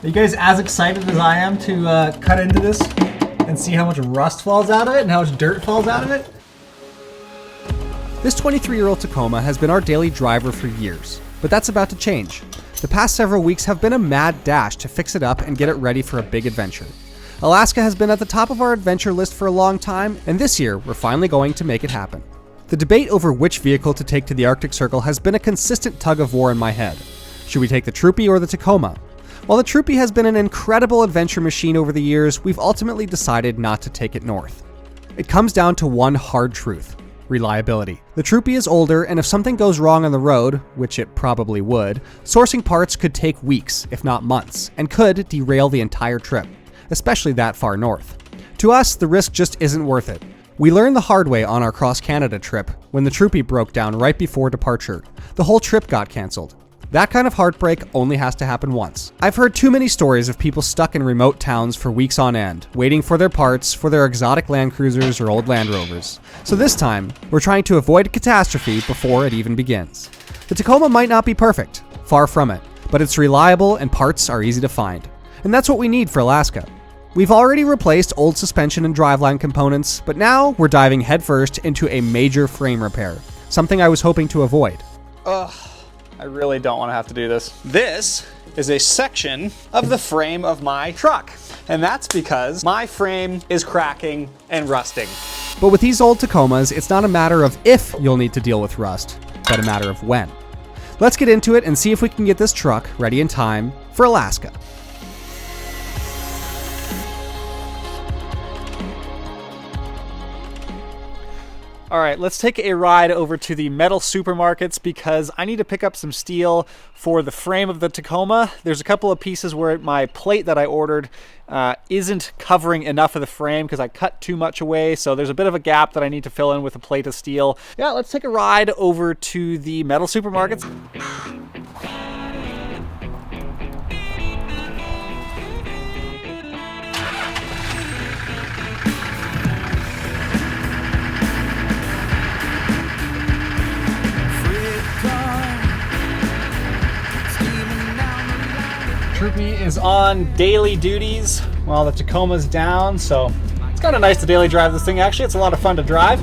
Are you guys as excited as I am to cut into this and see how much rust falls out of it and how much dirt falls out of it? This 23-year-old Tacoma has been our daily driver for years, but that's about to change. The past several weeks have been a mad dash to fix it up and get it ready for a big adventure. Alaska has been at the top of our adventure list for a long time, and this year we're finally going to make it happen. The debate over which vehicle to take to the Arctic Circle has been a consistent tug of war in my head. Should we take the Troopy or the Tacoma? While the Troopy has been an incredible adventure machine over the years, we've ultimately decided not to take it north. It comes down to one hard truth: reliability. The Troopy is older, and if something goes wrong on the road, which it probably would, sourcing parts could take weeks, if not months, and could derail the entire trip, especially that far north. To us, the risk just isn't worth it. We learned the hard way on our cross-Canada trip when the Troopy broke down right before departure. The whole trip got cancelled. That kind of heartbreak only has to happen once. I've heard too many stories of people stuck in remote towns for weeks on end, waiting for their parts for their exotic Land Cruisers or old Land Rovers. So this time, we're trying to avoid a catastrophe before it even begins. The Tacoma might not be perfect, far from it, but it's reliable and parts are easy to find. And that's what we need for Alaska. We've already replaced old suspension and driveline components, but now we're diving headfirst into a major frame repair, something I was hoping to avoid. Ugh. I really don't want to have to do this. This is a section of the frame of my truck, and that's because my frame is cracking and rusting. But with these old Tacomas, it's not a matter of if you'll need to deal with rust, but a matter of when. Let's get into it and see if we can get this truck ready in time for Alaska. All right, let's take a ride over to the metal supermarkets because I need to pick up some steel for the frame of the Tacoma. There's a couple of pieces where my plate that I ordered isn't covering enough of the frame because I cut too much away. So there's a bit of a gap that I need to fill in with a plate of steel. Yeah, let's take a ride over to the metal supermarkets. Troopy is on daily duties while the Tacoma's down, so it's kind of nice to daily drive this thing. Actually, it's a lot of fun to drive.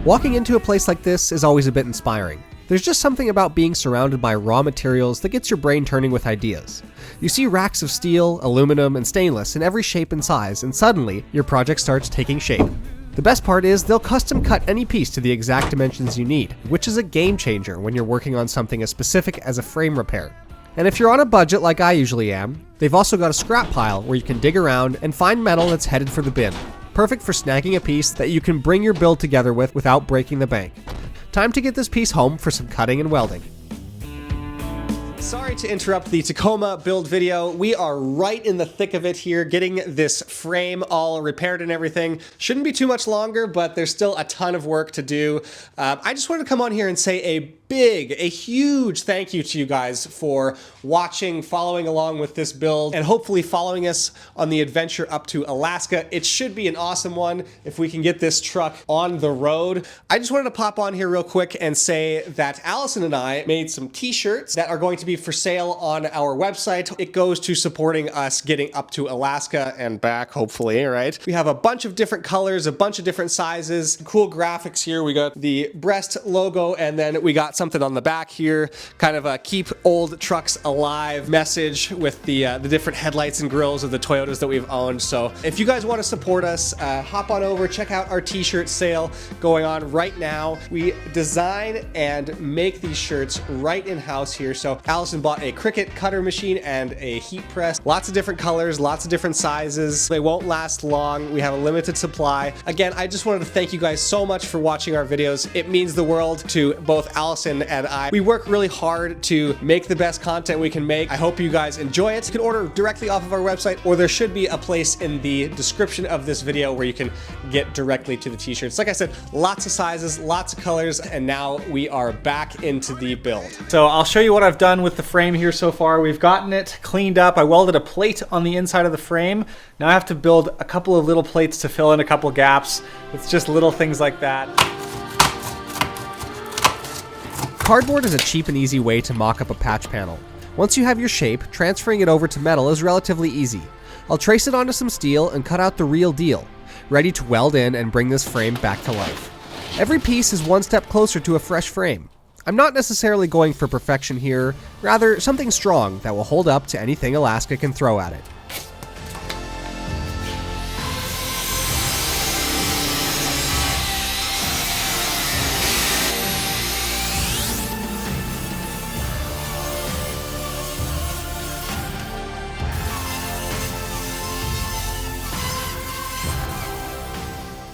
Walking into a place like this is always a bit inspiring. There's just something about being surrounded by raw materials that gets your brain turning with ideas. You see racks of steel, aluminum, and stainless in every shape and size, and suddenly your project starts taking shape. The best part is they'll custom cut any piece to the exact dimensions you need, which is a game changer when you're working on something as specific as a frame repair. And if you're on a budget like I usually am, they've also got a scrap pile where you can dig around and find metal that's headed for the bin. Perfect for snagging a piece that you can bring your build together with without breaking the bank. Time to get this piece home for some cutting and welding. Sorry to interrupt the Tacoma build video. We are right in the thick of it here, getting this frame all repaired and everything. Shouldn't be too much longer, but there's still a ton of work to do. I just wanted to come on here and say a huge thank you to you guys for watching, following along with this build, and hopefully following us on the adventure up to Alaska. It should be an awesome one if we can get this truck on the road. I just wanted to pop on here real quick and say that Allison and I made some t-shirts that are going to be for sale on our website. It goes to supporting us getting up to Alaska and back, hopefully, right? We have a bunch of different colors, a bunch of different sizes, cool graphics here. We got the breast logo, and then we got something on the back here, kind of a keep old trucks alive message with the different headlights and grills of the Toyotas that we've owned. So if you guys want to support us, hop on over, check out our t-shirt sale going on right now. We design and make these shirts right in-house here. So Allison bought a Cricut cutter machine and a heat press. Lots of different colors, lots of different sizes. They won't last long. We have a limited supply. Again, I just wanted to thank you guys so much for watching our videos. It means the world to both Allison and I. We work really hard to make the best content we can make. I hope you guys enjoy it. You can order directly off of our website, or there should be a place in the description of this video where you can get directly to the t-shirts. Like I said, lots of sizes, lots of colors, and now we are back into the build. So I'll show you what I've done with the frame here so far. We've gotten it cleaned up. I welded a plate on the inside of the frame. Now I have to build a couple of little plates to fill in a couple gaps. It's just little things like that. Cardboard is a cheap and easy way to mock up a patch panel. Once you have your shape, transferring it over to metal is relatively easy. I'll trace it onto some steel and cut out the real deal, ready to weld in and bring this frame back to life. Every piece is one step closer to a fresh frame. I'm not necessarily going for perfection here, rather something strong that will hold up to anything Alaska can throw at it.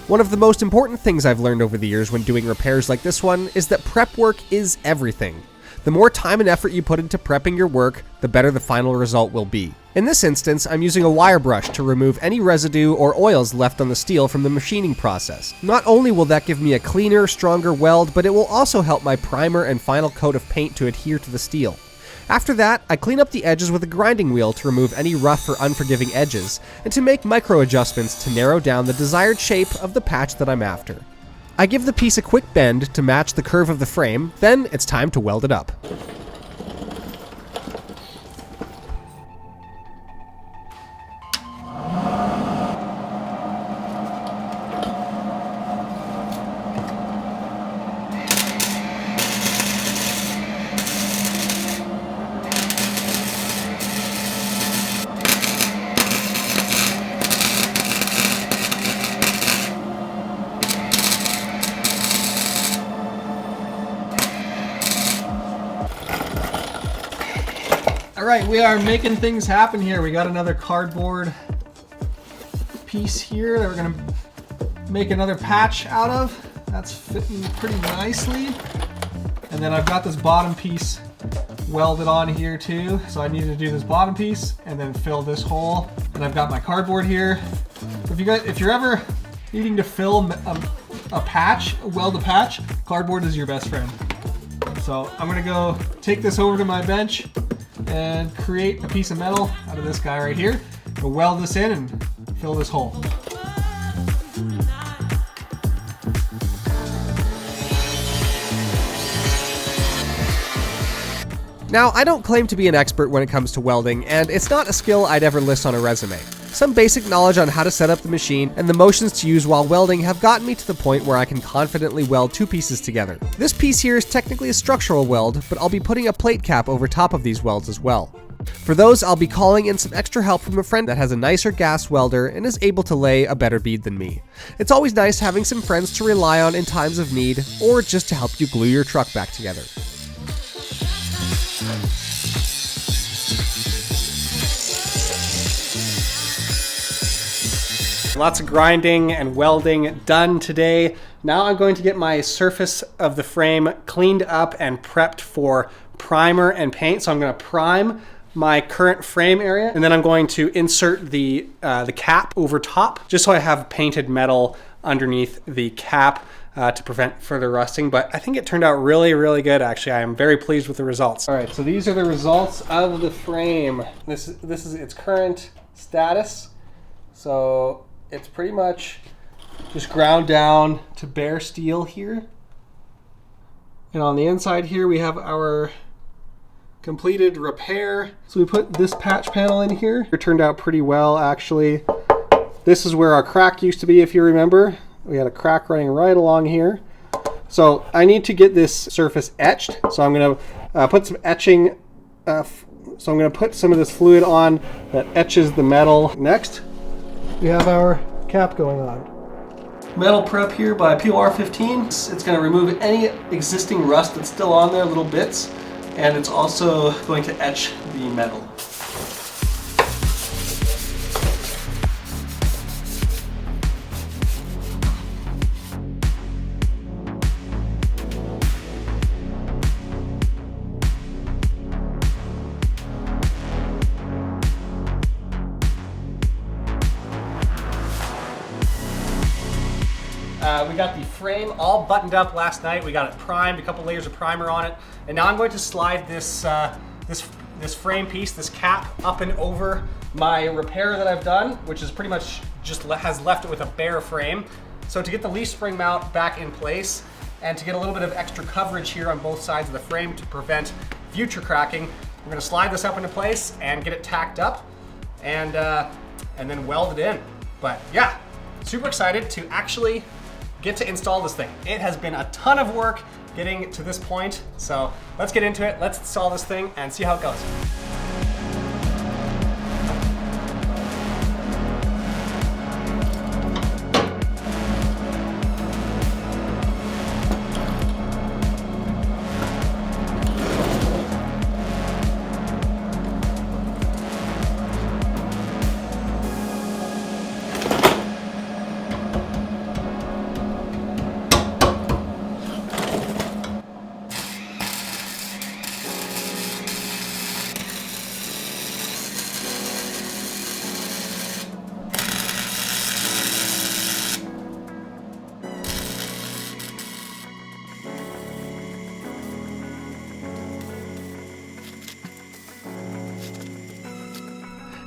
One of the most important things I've learned over the years when doing repairs like this one is that prep work is everything. The more time and effort you put into prepping your work, the better the final result will be. In this instance, I'm using a wire brush to remove any residue or oils left on the steel from the machining process. Not only will that give me a cleaner, stronger weld, but it will also help my primer and final coat of paint to adhere to the steel. After that, I clean up the edges with a grinding wheel to remove any rough or unforgiving edges, and to make micro adjustments to narrow down the desired shape of the patch that I'm after. I give the piece a quick bend to match the curve of the frame, then it's time to weld it up. Alright, we are making things happen here. We got another cardboard piece here that we're going to make another patch out of. That's fitting pretty nicely. And then I've got this bottom piece welded on here too. So I need to do this bottom piece and then fill this hole. And I've got my cardboard here. So if you're ever needing to fill a patch, weld a patch, cardboard is your best friend. So I'm going to go take this over to my bench and create a piece of metal out of this guy right here. We'll weld this in and fill this hole. Now, I don't claim to be an expert when it comes to welding, and it's not a skill I'd ever list on a resume. Some basic knowledge on how to set up the machine and the motions to use while welding have gotten me to the point where I can confidently weld two pieces together. This piece here is technically a structural weld, but I'll be putting a plate cap over top of these welds as well. For those, I'll be calling in some extra help from a friend that has a nicer gas welder and is able to lay a better bead than me. It's always nice having some friends to rely on in times of need, or just to help you glue your truck back together. Lots of grinding and welding done today. Now I'm going to get my surface of the frame cleaned up and prepped for primer and paint. So I'm going to prime my current frame area, and then I'm going to insert the cap over top, just so I have painted metal underneath the cap to prevent further rusting. But I think it turned out really, really good. Actually, I am very pleased with the results. All right, so these are the results of the frame. This is its current status. So it's pretty much just ground down to bare steel here. And on the inside here, we have our completed repair. So we put this patch panel in here. It turned out pretty well, actually. This is where our crack used to be, if you remember. We had a crack running right along here. So I need to get this surface etched. So I'm gonna put some etching, so I'm gonna put some of this fluid on that etches the metal. Next, we have our cap going on. Metal prep here by POR 15. It's going to remove any existing rust that's still on there, little bits, and it's also going to etch the metal. We got the frame all buttoned up last night. We got it primed, a couple layers of primer on it. And now I'm going to slide this, this frame piece, this cap, up and over my repair that I've done, which is pretty much just has left it with a bare frame. So to get the leaf spring mount back in place, And to get a little bit of extra coverage here on both sides of the frame to prevent future cracking, we're gonna slide this up into place and get it tacked up and then weld it in. But yeah, super excited to actually get to install this thing. It has been a ton of work getting to this point, so let's get into it. Let's install this thing and see how it goes.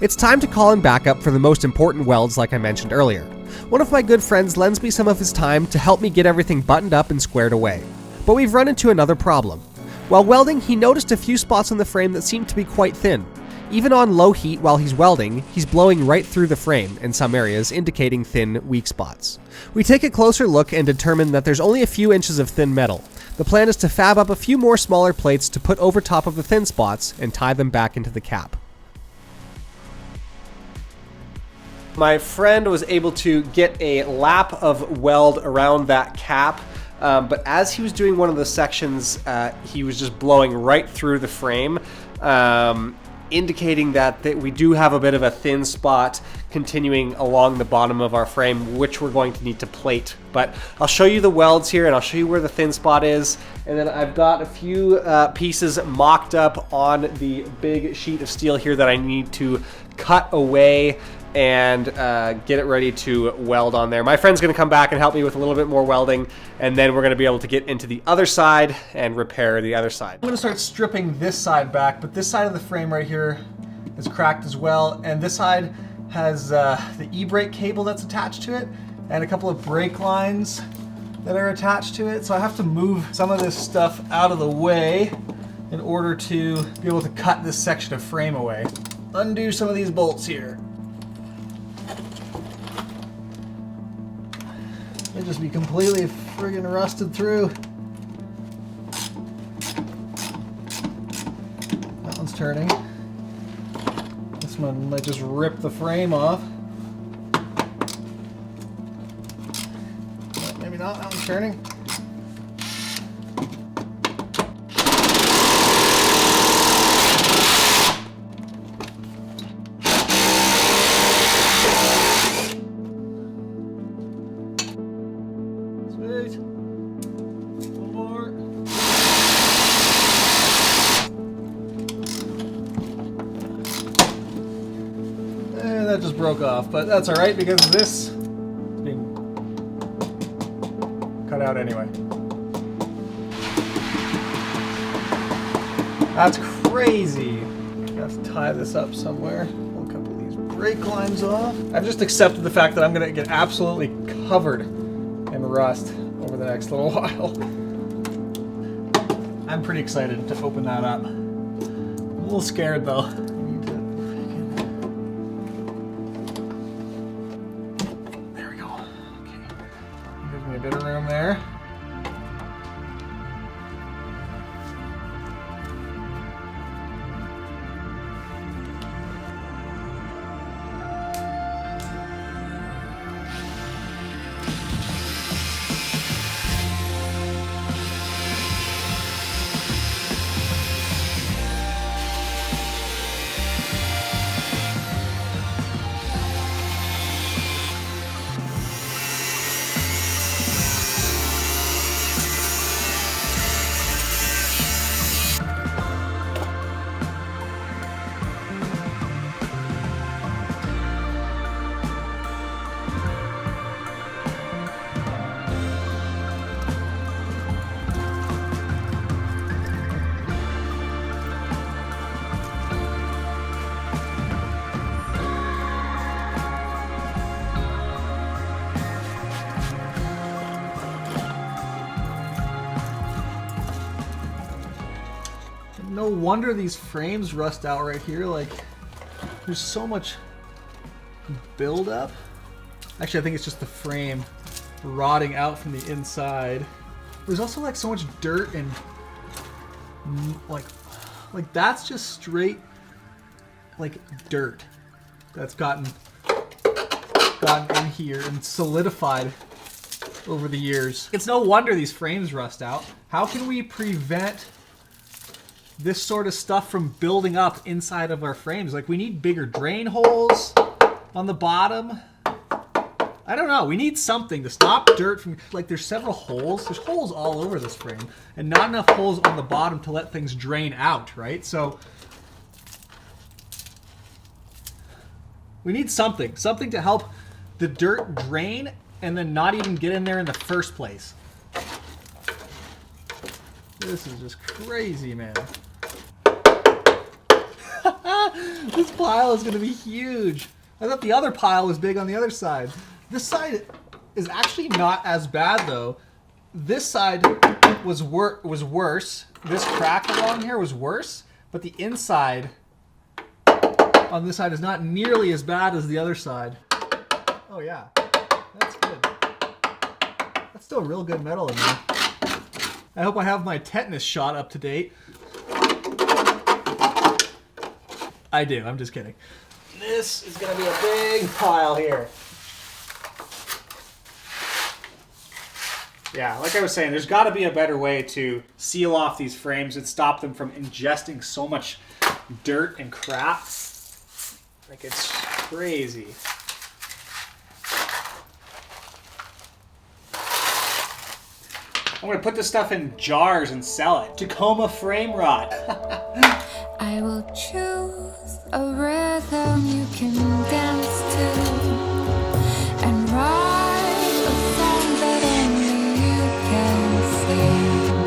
It's time to call in backup for the most important welds like I mentioned earlier. One of my good friends lends me some of his time to help me get everything buttoned up and squared away. But we've run into another problem. While welding, he noticed a few spots on the frame that seemed to be quite thin. Even on low heat while he's welding, he's blowing right through the frame in some areas, indicating thin, weak spots. We take a closer look and determine that there's only a few inches of thin metal. The plan is to fab up a few more smaller plates to put over top of the thin spots and tie them back into the cap. My friend was able to get a lap of weld around that cap, but as he was doing one of the sections, he was just blowing right through the frame, indicating that we do have a bit of a thin spot continuing along the bottom of our frame, which we're going to need to plate. But I'll show you the welds here and I'll show you where the thin spot is. And then I've got a few pieces mocked up on the big sheet of steel here that I need to cut away and get it ready to weld on there. My friend's gonna come back and help me with a little bit more welding, and then we're gonna be able to get into the other side and repair the other side. I'm gonna start stripping this side back, but this side of the frame right here is cracked as well, and this side has the e-brake cable that's attached to it, and a couple of brake lines that are attached to it, so I have to move some of this stuff out of the way in order to be able to cut this section of frame away. Undo some of these bolts here. It'll just be completely friggin' rusted through. That one's turning. This one might just rip the frame off. But maybe not, that one's turning. That just broke off, but that's all right because this is being cut out anyway. That's crazy. I have to tie this up somewhere. Pull a couple of these brake lines off. I've just accepted the fact that I'm going to get absolutely covered in rust over the next little while. I'm pretty excited to open that up. I'm a little scared though. A bit of room there. No wonder these frames rust out right here. Like, there's so much buildup. Actually, I think it's just the frame rotting out from the inside. There's also like so much dirt and like that's just straight like dirt that's gotten in here and solidified over the years. It's no wonder these frames rust out. How can we prevent this sort of stuff from building up inside of our frames? Like, we need bigger drain holes on the bottom. I don't know. We need something to stop dirt from, like, there's several holes. There's holes all over this frame and not enough holes on the bottom to let things drain out, right? So we need something to help the dirt drain and then not even get in there in the first place. This is just crazy, man. This pile is going to be huge. I thought the other pile was big on the other side. This side is actually not as bad, though. This side was worse. This crack along here was worse, but the inside on this side is not nearly as bad as the other side. Oh yeah, that's good. That's still real good metal in there. I hope I have my tetanus shot up to date. I do, I'm just kidding. This is gonna be a big pile here. Yeah, like I was saying, there's got to be a better way to seal off these frames and stop them from ingesting so much dirt and crap. Like, it's crazy. I'm going to put this stuff in jars and sell it. Tacoma frame rot. I will choose a rhythm you can dance to and write a song that only you can sing.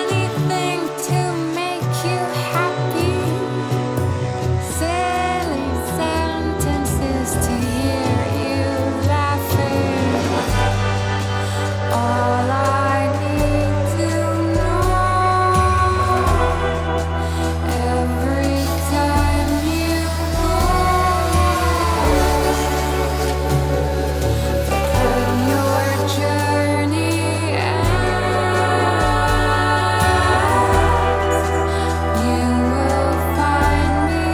Anything to make you happy. Silly sentences to hear you laughing. All I need to know every time you go, when your journey ends, you will find me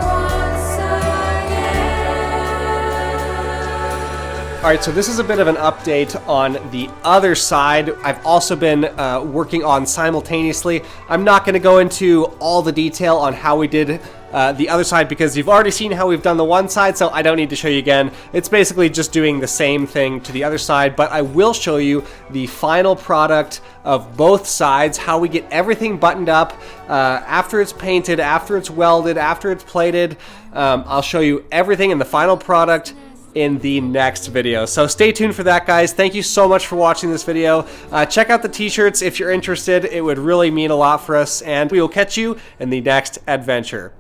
once again. All right, so this is a bit of an update on the other side. I've also been working on simultaneously. I'm not going to go into all the detail on how we did the other side because you've already seen how we've done the one side, so I don't need to show you again. It's basically just doing the same thing to the other side, but I will show you the final product of both sides, how we get everything buttoned up after it's painted, after it's welded, after it's plated. I'll show you everything in the final product in the next video. So stay tuned for that, guys. Thank you so much for watching this video. Check out the t-shirts if you're interested. It would really mean a lot for us, and we will catch you in the next adventure.